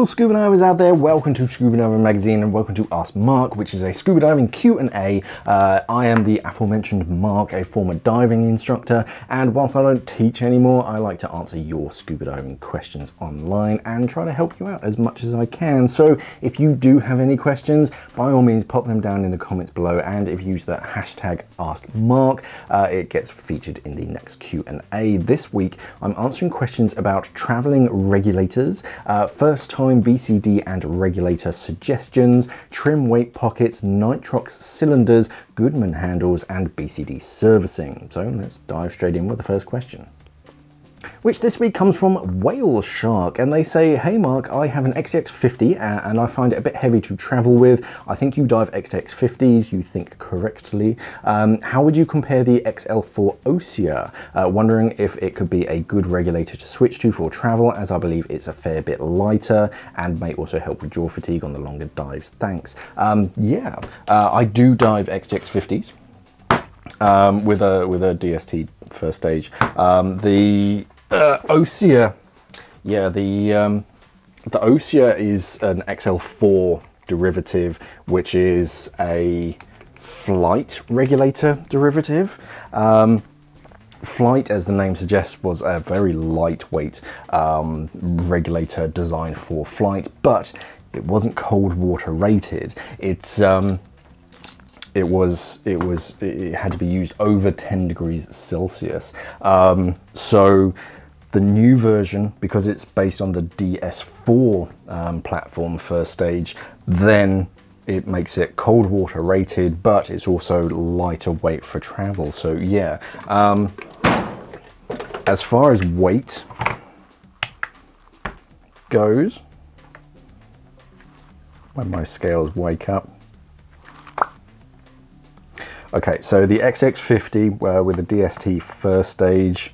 Hello scuba divers out there, welcome to Scuba Diving Magazine and welcome to Ask Mark, which is a scuba diving Q&A. I am the aforementioned Mark, a former diving instructor, and whilst I don't teach anymore, I like to answer your scuba diving questions online and try to help you out as much as I can. So if you do have any questions, by all means pop them down in the comments below, and if you use the hashtag AskMark, it gets featured in the next Q&A. This week I'm answering questions about traveling regulators, first time BCD and regulator suggestions, trim weight pockets, Nitrox cylinders, Goodman handles, and BCD servicing. So let's dive straight in with the first question, which this week comes from WhaleShark, and they say, hey Mark, I have an XTX50 and I find it a bit heavy to travel with. I think you dive XTX50s, you think correctly. How would you compare the XL4 Ocea? Wondering if it could be a good regulator to switch to for travel, as I believe it's a fair bit lighter and may also help with jaw fatigue on the longer dives. Thanks. I do dive XTX50s. With a DST first stage. The Ocea, yeah, the Ocea is an XL4 derivative, which is a flight regulator derivative. Flight, as the name suggests, was a very lightweight regulator designed for flight, but it wasn't cold water rated. It had to be used over 10 degrees Celsius. So the new version, because it's based on the DS4 platform first stage, then it makes it cold water rated, but it's also lighter weight for travel. So yeah, as far as weight goes, when my scales wake up, okay, so the XTX50 with the DST first stage,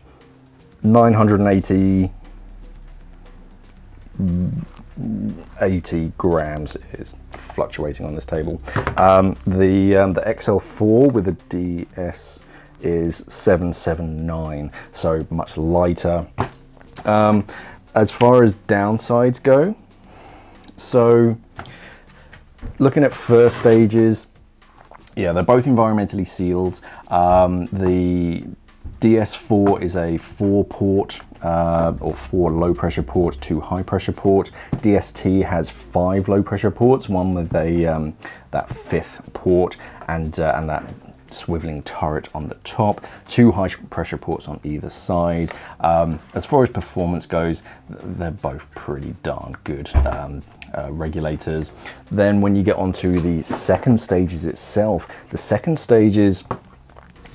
980 80 grams is fluctuating on this table. The XL4 with the DS is 779, so much lighter. As far as downsides go, so looking at first stages, yeah, they're both environmentally sealed. The DS4 is a 4-port or 4 low pressure port, 2 high pressure port. DST has 5 low pressure ports, one with a that 5th port and that swiveling turret on the top, 2 high pressure ports on either side. As far as performance goes, they're both pretty darn good regulators. Then when you get onto the second stages itself, the second stages,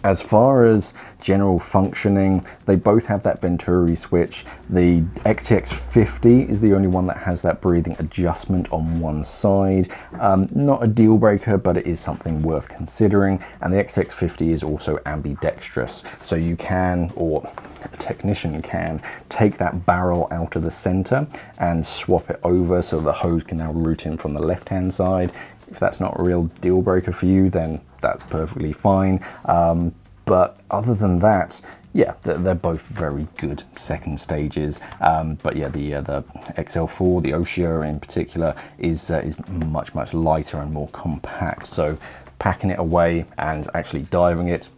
as far as general functioning, they both have that Venturi switch. The XTX50 is the only one that has that breathing adjustment on one side. Not a deal breaker, but it is something worth considering. And the XTX50 is also ambidextrous. So you can, or a technician can, take that barrel out of the center and swap it over so the hose can now route in from the left-hand side. If that's not a real deal breaker for you, then that's perfectly fine. But other than that, yeah, they're both very good second stages. But yeah, the XL4, the Ocea in particular, is much lighter and more compact. So packing it away and actually diving it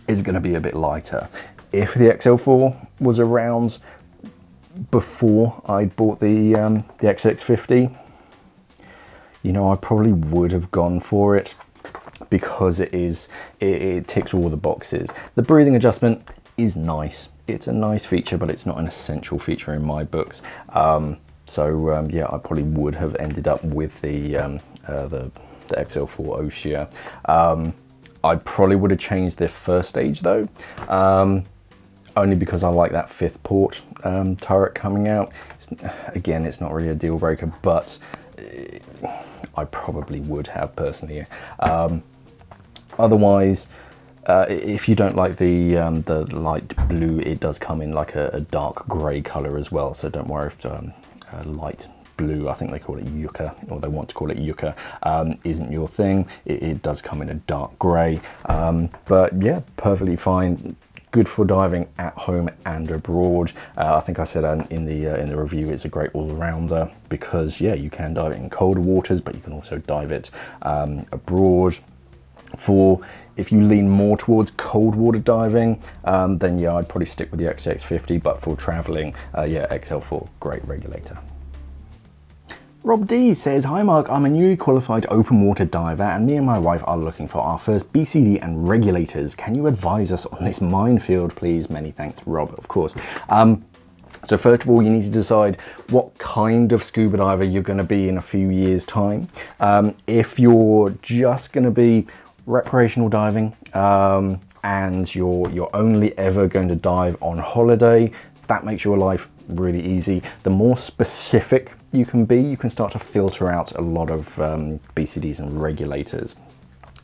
is going to be a bit lighter. If the XL4 was around before I bought the XTX50, you know, I probably would have gone for it, because it ticks all the boxes. The breathing adjustment is nice. It's a nice feature, but it's not an essential feature in my books. Yeah, I probably would have ended up with the XL4 Ocea. I probably would have changed the first stage though, only because I like that 5th port turret coming out. Again, it's not really a deal breaker, but I probably would have personally. Otherwise, if you don't like the light blue, it does come in like a dark grey colour as well. So don't worry if light blue, I think they call it yucca, or they want to call it yucca, isn't your thing. It does come in a dark grey. But yeah, perfectly fine. good for diving at home and abroad. I think I said in the review, it's a great all-rounder because yeah, you can dive it in colder waters, but you can also dive it abroad. If you lean more towards cold water diving, then yeah, I'd probably stick with the XTX50, but for traveling, yeah, XL4, great regulator. Rob D says, hi Mark, I'm a newly qualified open water diver and me and my wife are looking for our first BCD and regulators. Can you advise us on this minefield, please? Many thanks, Rob, of course. So first of all, you need to decide what kind of scuba diver you're going to be in a few years' time. If you're just going to be recreational diving and you're only ever going to dive on holiday, that makes your life really easy. The more specific you can be, you can start to filter out a lot of BCDs and regulators.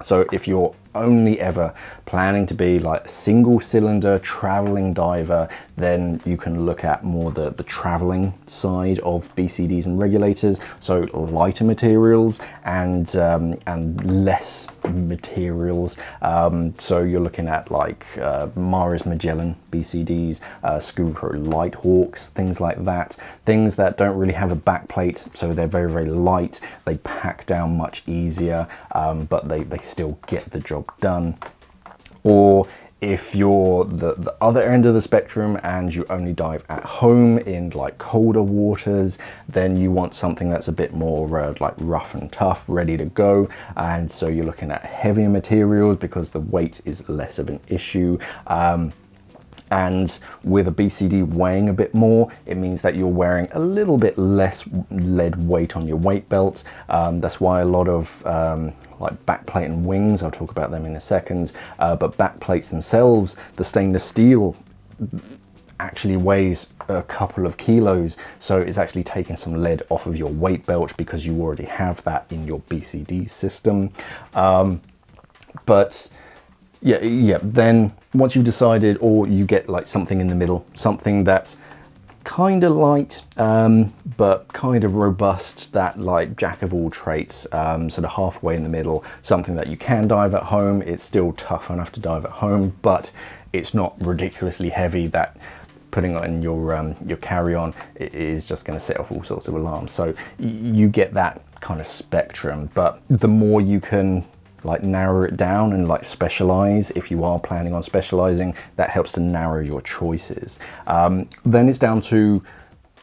So if you're only ever planning to be like a single cylinder traveling diver, then you can look at more the traveling side of BCDs and regulators. So lighter materials and less materials. So you're looking at like Maris Magellan BCDs, Scuba Pro Light Hawks, things like that. Things that don't really have a back plate, so they're very, very light. They pack down much easier, but they still get the job done. Or if you're the other end of the spectrum and you only dive at home in like colder waters, then you want something that's a bit more like rough and tough, ready to go. And so you're looking at heavier materials because the weight is less of an issue. And with a BCD weighing a bit more, it means that you're wearing a little bit less lead weight on your weight belt. That's why a lot of like backplate and wings, I'll talk about them in a second, but backplates themselves, the stainless steel actually weighs a couple of kilos, so it's actually taking some lead off of your weight belt because you already have that in your BCD system. But yeah, then once you've decided, or you get like something in the middle, something that's kind of light but kind of robust, that like jack of all trades, sort of halfway in the middle, something that you can dive at home. It's still tough enough to dive at home, but it's not ridiculously heavy that putting on your carry-on is just going to set off all sorts of alarms. So you get that kind of spectrum, but the more you can like narrow it down and like specialize, if you are planning on specializing, that helps to narrow your choices. Then it's down to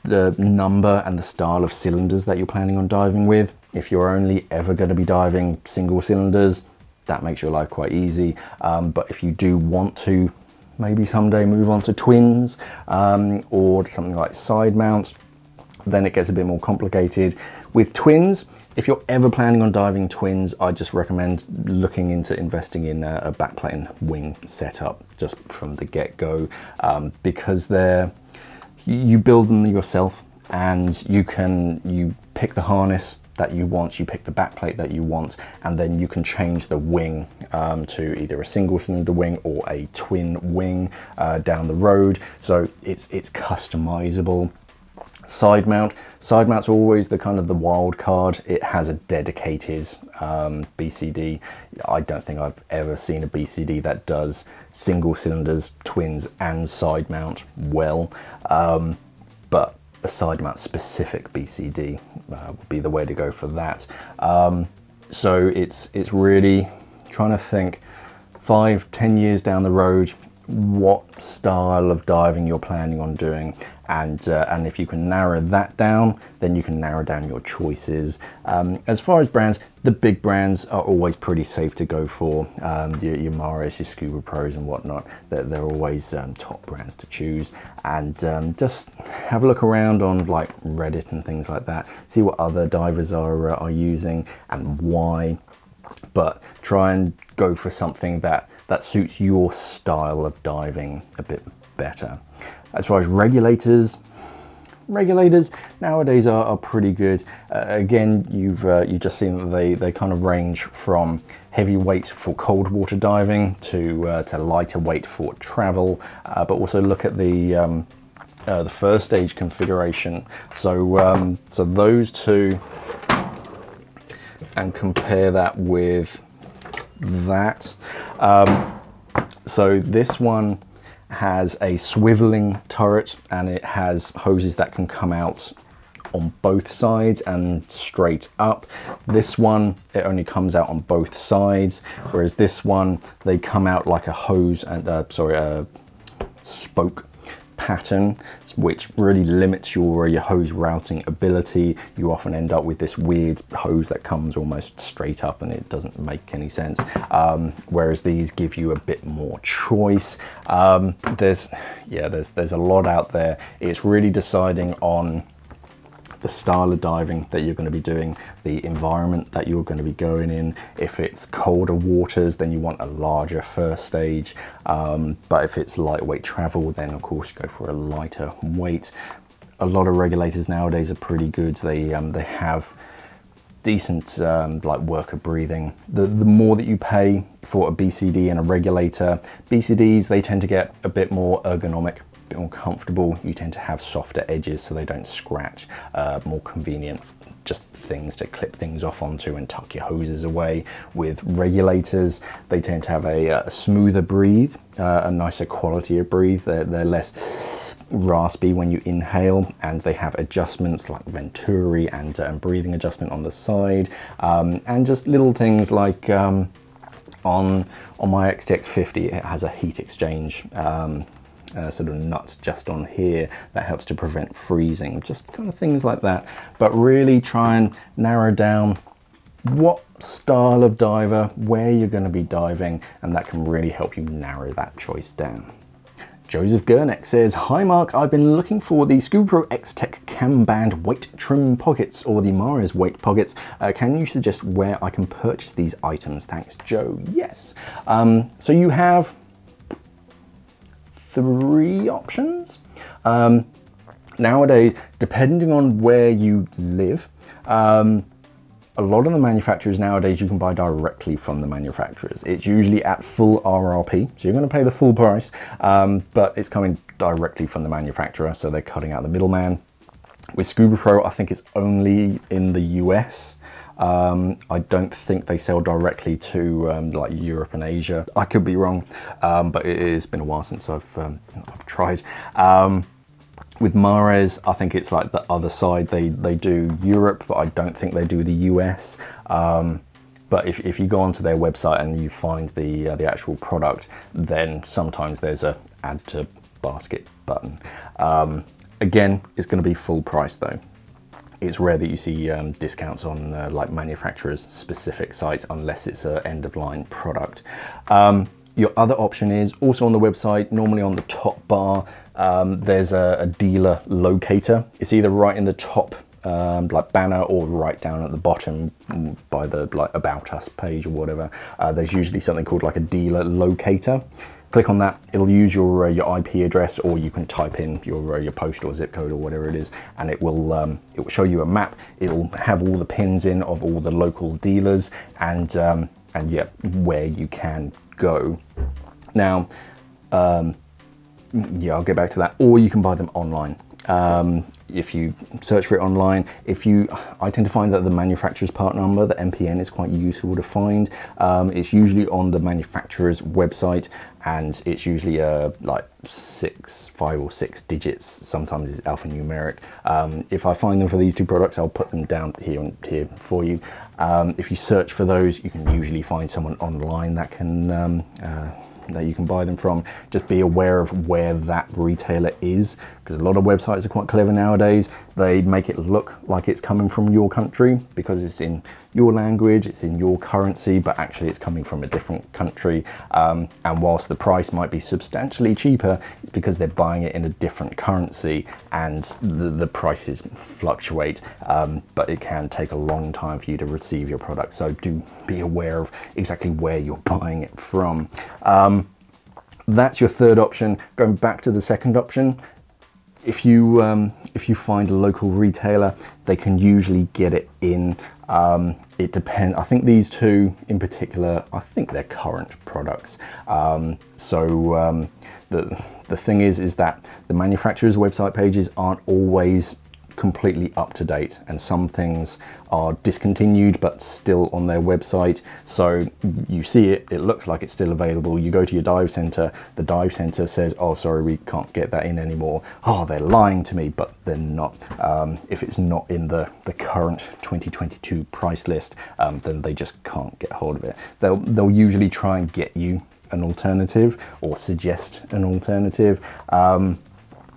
the number and the style of cylinders that you're planning on diving with. If you're only ever going to be diving single cylinders, that makes your life quite easy. But if you do want to maybe someday move on to twins or something like side mounts, then it gets a bit more complicated. With twins, if you're ever planning on diving twins, I just recommend looking into investing in a backplate and wing setup just from the get-go, because you build them yourself, and you pick the harness that you want, you pick the backplate that you want, and then you can change the wing to either a single cylinder wing or a twin wing down the road. So it's customizable. Side mount's always the kind of the wild card. It has a dedicated BCD. I don't think I've ever seen a BCD that does single cylinders, twins and side mount well, but a side mount specific BCD would be the way to go for that. So it's really trying to think 5-10 years down the road, what style of diving you're planning on doing, and if you can narrow that down, then you can narrow down your choices. As far as brands, the big brands are always pretty safe to go for. Your Maris, your Scuba Pros and whatnot, they're always top brands to choose. And just have a look around on like Reddit and things like that, see what other divers are using and why, but try and go for something that suits your style of diving a bit better. As far as regulators nowadays are pretty good. Again, you've just seen that they kind of range from heavy weight for cold water diving to lighter weight for travel, but also look at the first stage configuration. So so those two, and compare that with that. So this one has a swiveling turret, and it has hoses that can come out on both sides and straight up. This one, it only comes out on both sides, whereas this one, they come out like a hose and a spoke pattern, which really limits your hose routing ability. You often end up with this weird hose that comes almost straight up, and it doesn't make any sense. Whereas these give you a bit more choice. There's a lot out there. It's really deciding on the style of diving that you're going to be doing, the environment that you're going to be going in. If it's colder waters, then you want a larger first stage. But if it's lightweight travel, then of course go for a lighter weight. A lot of regulators nowadays are pretty good. They have decent like worker breathing. The more that you pay for a BCD and a regulator, BCDs, they tend to get a bit more ergonomic, bit more comfortable. You tend to have softer edges so they don't scratch, more convenient, just things to clip things off onto and tuck your hoses away. With regulators, they tend to have a smoother breathe, a nicer quality of breathe. They're less raspy when you inhale, and they have adjustments like venturi and breathing adjustment on the side, and just little things like on my XTX50, it has a heat exchange sort of nuts just on here that helps to prevent freezing, just kind of things like that. But really try and narrow down what style of diver, where you're going to be diving, and that can really help you narrow that choice down. Joseph Gurneck says, "Hi Mark, I've been looking for the Scuba Pro X-Tech cam band weight trim pockets or the Mares weight pockets. Can you suggest where I can purchase these items? Thanks, Joe." Yes. So you have 3 options. Nowadays, depending on where you live, a lot of the manufacturers nowadays you can buy directly from the manufacturers. It's usually at full RRP, so you're going to pay the full price, but it's coming directly from the manufacturer, so they're cutting out the middleman. With Scuba Pro, I think it's only in the US. I don't think they sell directly to like Europe and Asia. I could be wrong, but it has been a while since I've tried. With Mares, I think it's like the other side. They do Europe, but I don't think they do the US. But if you go onto their website and you find the actual product, then sometimes there's a add to basket button. Again, it's going to be full price though. It's rare that you see discounts on like manufacturers' specific sites unless it's an end-of-line product. Your other option is also on the website, normally on the top bar, there's a dealer locator. It's either right in the top like banner or right down at the bottom by the like About Us page or whatever. There's usually something called like a dealer locator. Click on that, it'll use your IP address, or you can type in your post or zip code or whatever it is, and it will show you a map. It'll have all the pins in of all the local dealers and yeah, where you can go. Now, yeah, I'll get back to that. Or you can buy them online. If you search for it online, I tend to find that the manufacturer's part number, the MPN, is quite useful to find. It's usually on the manufacturer's website, and it's usually like 5 or 6 digits. Sometimes it's alphanumeric. If I find them for these 2 products, I'll put them down here for you. If you search for those, you can usually find someone online that can that you can buy them from. Just be aware of where that retailer is, because a lot of websites are quite clever nowadays. They make it look like it's coming from your country because it's in your language, it's in your currency, but actually it's coming from a different country. And whilst the price might be substantially cheaper, it's because they're buying it in a different currency, and the prices fluctuate, but it can take a long time for you to receive your product. So do be aware of exactly where you're buying it from. That's your third option. Going back to the second option, if you find a local retailer, they can usually get it in. It depends. I think these 2 in particular, I think they're current products. The thing is that the manufacturer's website pages aren't always completely up to date, and some things are discontinued but still on their website. So you see it, it looks like it's still available. You go to your dive center, the dive center says, oh sorry, we can't get that in anymore. Oh, they're lying to me, but they're not. If it's not in the current 2022 price list, then they just can't get hold of it. They'll usually try and get you an alternative or suggest an alternative.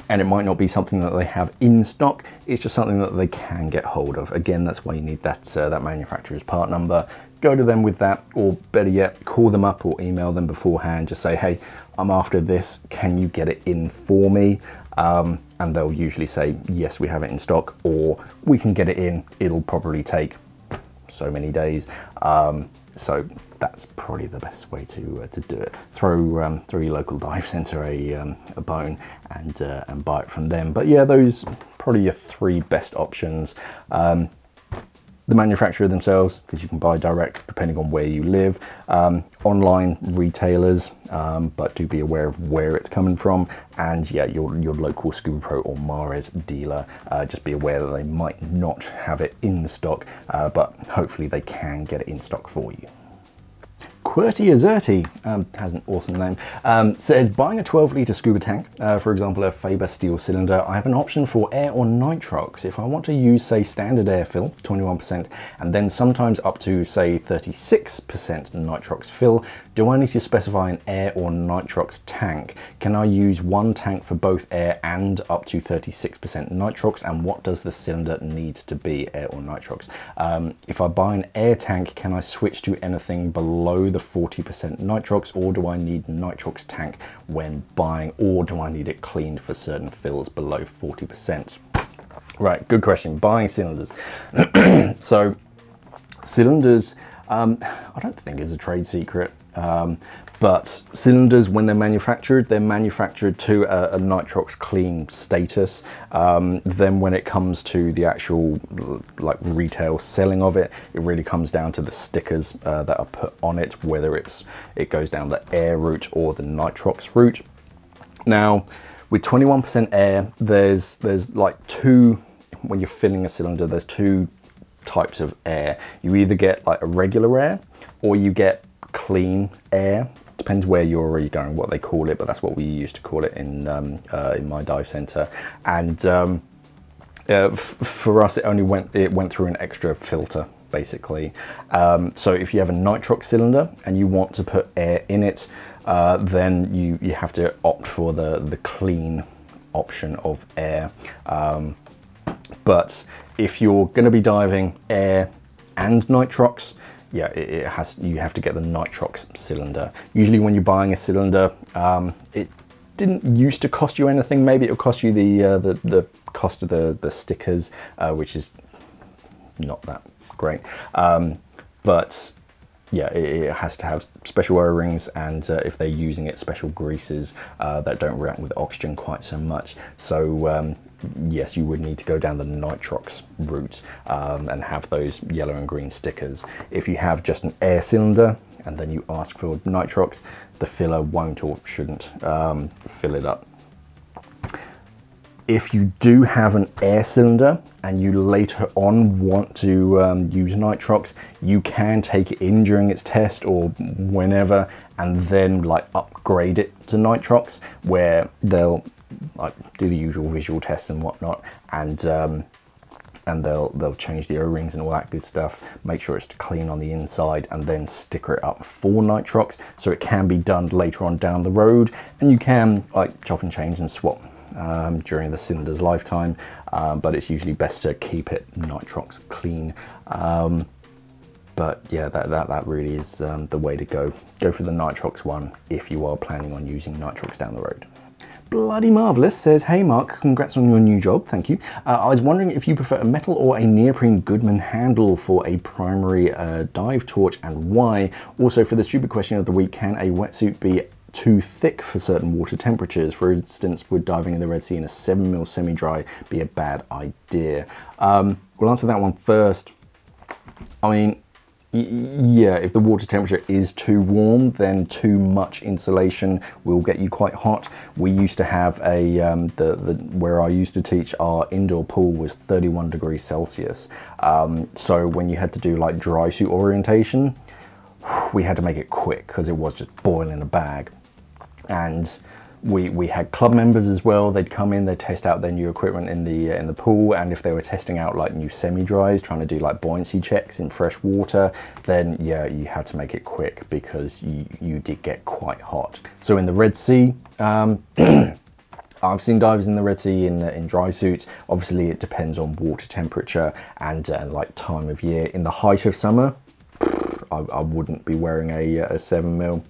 And it might not be something that they have in stock, it's just something that they can get hold of. Again, that's why you need that, that manufacturer's part number. Go to them with that, or better yet, call them up or email them beforehand. Just say, hey, I'm after this, can you get it in for me? And they'll usually say, yes, we have it in stock, or we can get it in, it'll probably take so many days. So that's probably the best way to do it. Throw your local dive center a bone and buy it from them. But yeah, those probably your three best options. The manufacturer themselves, because you can buy direct depending on where you live. Online retailers, but do be aware of where it's coming from. And yeah, your local Scuba Pro or Mares dealer. Just be aware that they might not have it in stock, but hopefully they can get it in stock for you. Qwerty Azerty has an awesome name. Says, buying a 12-litre scuba tank, for example a Faber steel cylinder, I have an option for air or nitrox. If I want to use, say, standard air fill, 21%, and then sometimes up to, say, 36% nitrox fill, do I need to specify an air or nitrox tank? Can I use one tank for both air and up to 36% nitrox? And what does the cylinder need to be, air or nitrox? If I buy an air tank, can I switch to anything below the 40% nitrox, or do I need nitrox tank when buying, or do I need it cleaned for certain fills below 40%? Right, good question. Buying cylinders. So cylinders, I don't think is a trade secret, but cylinders, when they're manufactured to a nitrox clean status. Then when it comes to the actual like retail selling of it, it really comes down to the stickers that are put on it, whether it goes down the air route or the nitrox route. Now, with 21% air, there's like two, when you're filling a cylinder, there's two types of air. You either get like a regular air, or you get clean air. Depends where you're already going, what they call it, but that's what we used to call it in my dive center. And for us, it went through an extra filter, basically. So if you have a nitrox cylinder and you want to put air in it, then you have to opt for the clean option of air. But if you're going to be diving air and nitrox, yeah, you have to get the nitrox cylinder. Usually when you're buying a cylinder, it didn't used to cost you anything. Maybe it'll cost you the cost of the stickers, which is not that great. But yeah, it has to have special O-rings, and if they're using it, special greases that don't react with oxygen quite so much. So yes, you would need to go down the nitrox route and have those yellow and green stickers. If you have just an air cylinder and then you ask for nitrox, the filler won't or shouldn't fill it up. If you do have an air cylinder and you later on want to use nitrox, you can take it in during its test or whenever, and then like upgrade it to nitrox, where they'll like do the usual visual tests and whatnot, and they'll change the O-rings and all that good stuff, make sure it's clean on the inside, and then sticker it up for nitrox. So it can be done later on down the road, and you can like chop and change and swap during the cylinder's lifetime, but it's usually best to keep it nitrox clean. But yeah, that really is the way to go. Go for the nitrox one if you are planning on using nitrox down the road. Bloody Marvelous says, hey Mark, congrats on your new job, thank you. I was wondering if you prefer a metal or a neoprene Goodman handle for a primary dive torch, and why. Also, for the stupid question of the week, can a wetsuit be too thick for certain water temperatures? For instance, would diving in the Red Sea in a 7mm semi-dry be a bad idea? We'll answer that one first. I mean, Yeah, if the water temperature is too warm, then too much insulation will get you quite hot. We used to have a, where I used to teach, our indoor pool was 31 degrees Celsius. So when you had to do like dry suit orientation, we had to make it quick because it was just boiling a bag. And we had club members as well. They'd come in, they'd test out their new equipment in the pool, and if they were testing out like new semi-dries, trying to do like buoyancy checks in fresh water, then yeah, you had to make it quick because you did get quite hot. So in the Red Sea, I've seen divers in the Red Sea in dry suits. Obviously it depends on water temperature and like time of year. In the height of summer, I wouldn't be wearing a 7mm.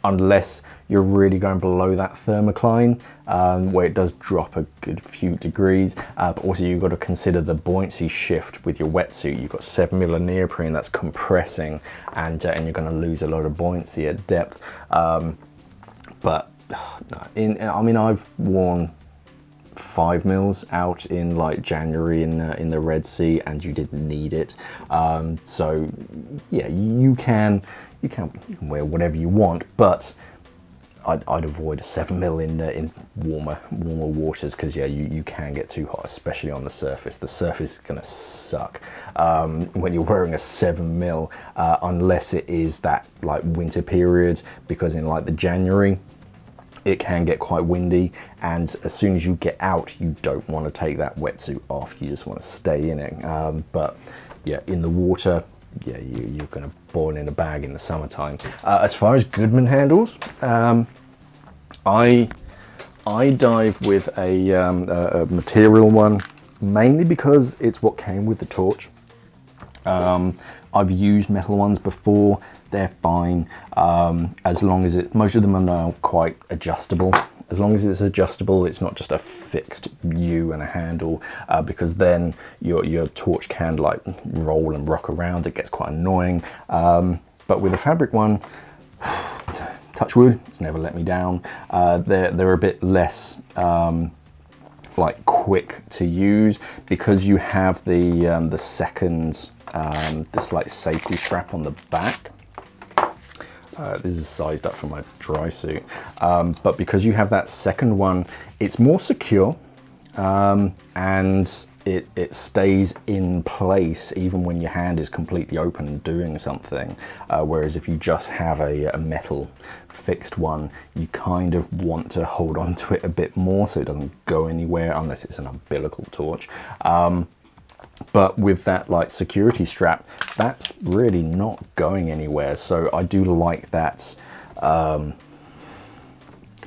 Unless you're really going below that thermocline, where it does drop a good few degrees. But also you've got to consider the buoyancy shift with your wetsuit. You've got 7mm neoprene that's compressing, and you're going to lose a lot of buoyancy at depth. But I mean, I've worn 5mm out in like January in the Red Sea, and you didn't need it. So yeah, you can wear whatever you want, but I'd avoid a 7mm in warmer waters, because yeah, you can get too hot, especially on the surface. The surface is gonna suck when you're wearing a 7mm, unless it is that like winter period, because in like the January, it can get quite windy, and as soon as you get out, you don't want to take that wetsuit off. You just want to stay in it. But yeah, in the water, yeah, you're going to boil in a bag in the summertime. As far as Goodman handles, I dive with a material one, mainly because it's what came with the torch. I've used metal ones before. They're fine, as long as most of them are now quite adjustable. As long as it's adjustable, it's not just a fixed U and a handle, because then your torch can like roll and rock around. It gets quite annoying. But with a fabric one, touch wood, it's never let me down. They're a bit less like quick to use, because you have the second this like safety strap on the back. This is sized up for my dry suit, but because you have that second one, it's more secure, and it stays in place even when your hand is completely open and doing something. Whereas if you just have a metal fixed one, you kind of want to hold on to it a bit more so it doesn't go anywhere, unless it's an umbilical torch. But with that like security strap, that's really not going anywhere. So I do like that, can't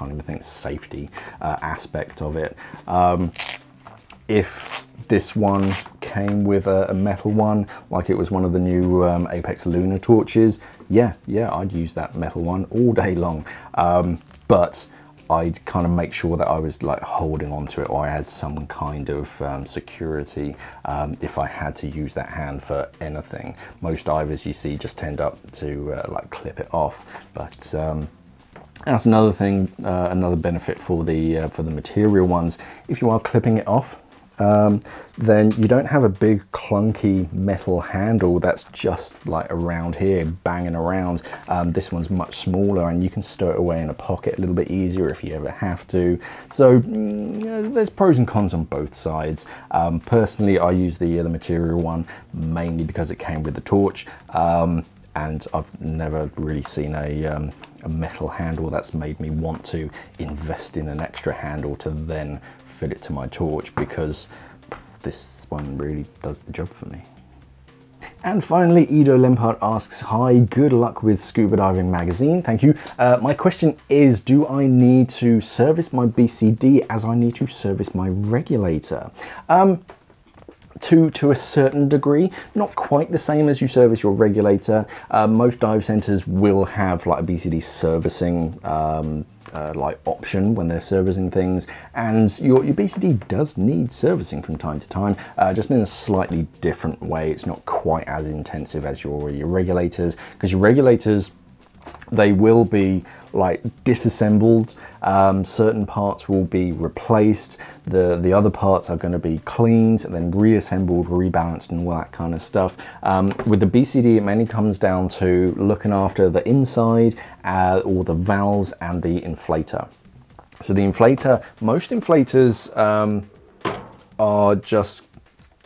even think, safety aspect of it. If this one came with a metal one, like it was one of the new Apex Lunar torches, yeah, I'd use that metal one all day long. But I'd kind of make sure that I was like holding onto it, or I had some kind of security if I had to use that hand for anything. Most divers you see just tend up to like clip it off, but that's another thing, another benefit for the material ones. If you are clipping it off, then you don't have a big clunky metal handle that's just like around here banging around. This one's much smaller, and you can stow it away in a pocket a little bit easier if you ever have to. So there's pros and cons on both sides. Personally, I use the material one mainly because it came with the torch, and I've never really seen a metal handle that's made me want to invest in an extra handle to then fit it to my torch, because this one really does the job for me. And finally, Ido Lempart asks, hi, good luck with Scuba Diving Magazine. Thank you. My question is, do I need to service my BCD as I need to service my regulator? To a certain degree, not quite the same as you service your regulator. Most dive centers will have like a BCD servicing like option when they're servicing things, and your BCD does need servicing from time to time, just in a slightly different way. It's not quite as intensive as your regulators, because your regulators, They will be like disassembled. Certain parts will be replaced. The other parts are going to be cleaned and then reassembled, rebalanced, and all that kind of stuff. With the BCD, it mainly comes down to looking after the inside, or the valves and the inflator. So the inflator, most inflators are just,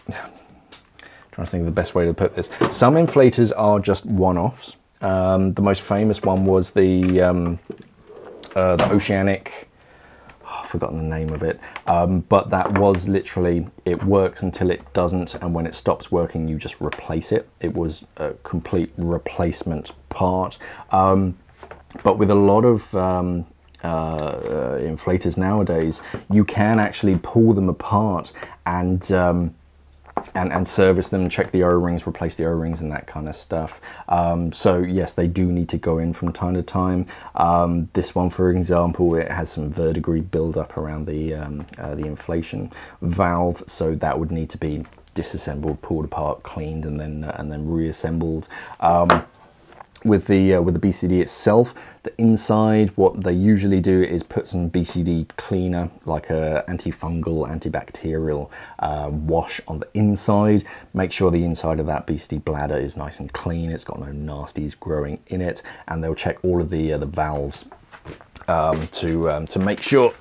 trying to think of the best way to put this. Some inflators are just one-offs. The most famous one was the Oceanic, I've forgotten the name of it, but that was literally, it works until it doesn't, and when it stops working, you just replace it. It was a complete replacement part. But with a lot of inflators nowadays, you can actually pull them apart and service them, check the O-rings, replace the O-rings and that kind of stuff. So yes, they do need to go in from time to time. This one, for example, it has some verdigris build up around the inflation valve, so that would need to be disassembled, pulled apart, cleaned, and then reassembled. With the BCD itself, the inside, what they usually do is put some BCD cleaner, like a antifungal, antibacterial wash on the inside. Make sure the inside of that BCD bladder is nice and clean. It's got no nasties growing in it, and they'll check all of the valves to make sure.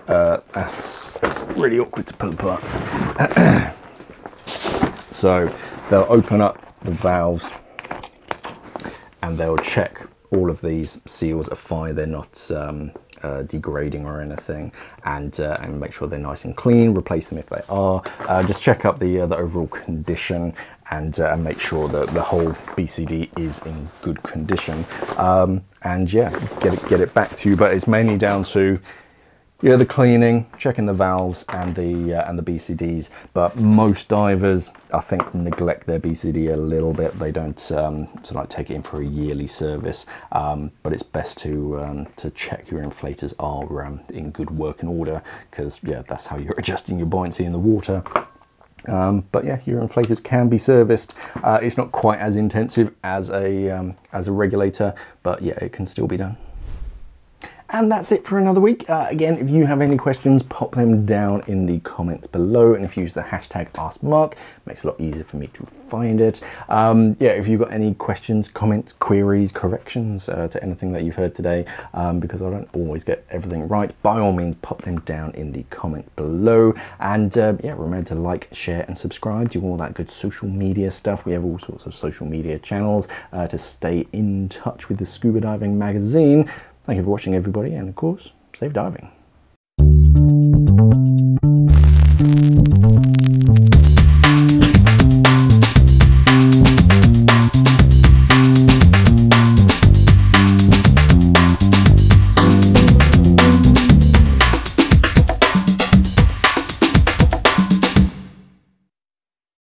That's really awkward to pull apart. So they'll open up the valves and they'll check all of these seals are fine, they're not degrading or anything, and make sure they're nice and clean, replace them if they are, just check up the overall condition, and make sure that the whole BCD is in good condition, and yeah, get it back to you. But it's mainly down to the cleaning, checking the valves and the BCDs. But most divers, I think, neglect their BCD a little bit. They don't sort of like take it in for a yearly service. But it's best to check your inflators are in good working order, because yeah, that's how you're adjusting your buoyancy in the water. But yeah, your inflators can be serviced. It's not quite as intensive as a regulator, but yeah, it can still be done. And that's it for another week. Again, if you have any questions, pop them down in the comments below. And if you use the hashtag AskMark, it makes it a lot easier for me to find it. Yeah, if you've got any questions, comments, queries, corrections to anything that you've heard today, because I don't always get everything right, by all means, pop them down in the comment below. And yeah, remember to like, share, and subscribe, do all that good social media stuff. We have all sorts of social media channels to stay in touch with the Scuba Diving magazine. Thank you for watching, everybody, and of course, safe diving.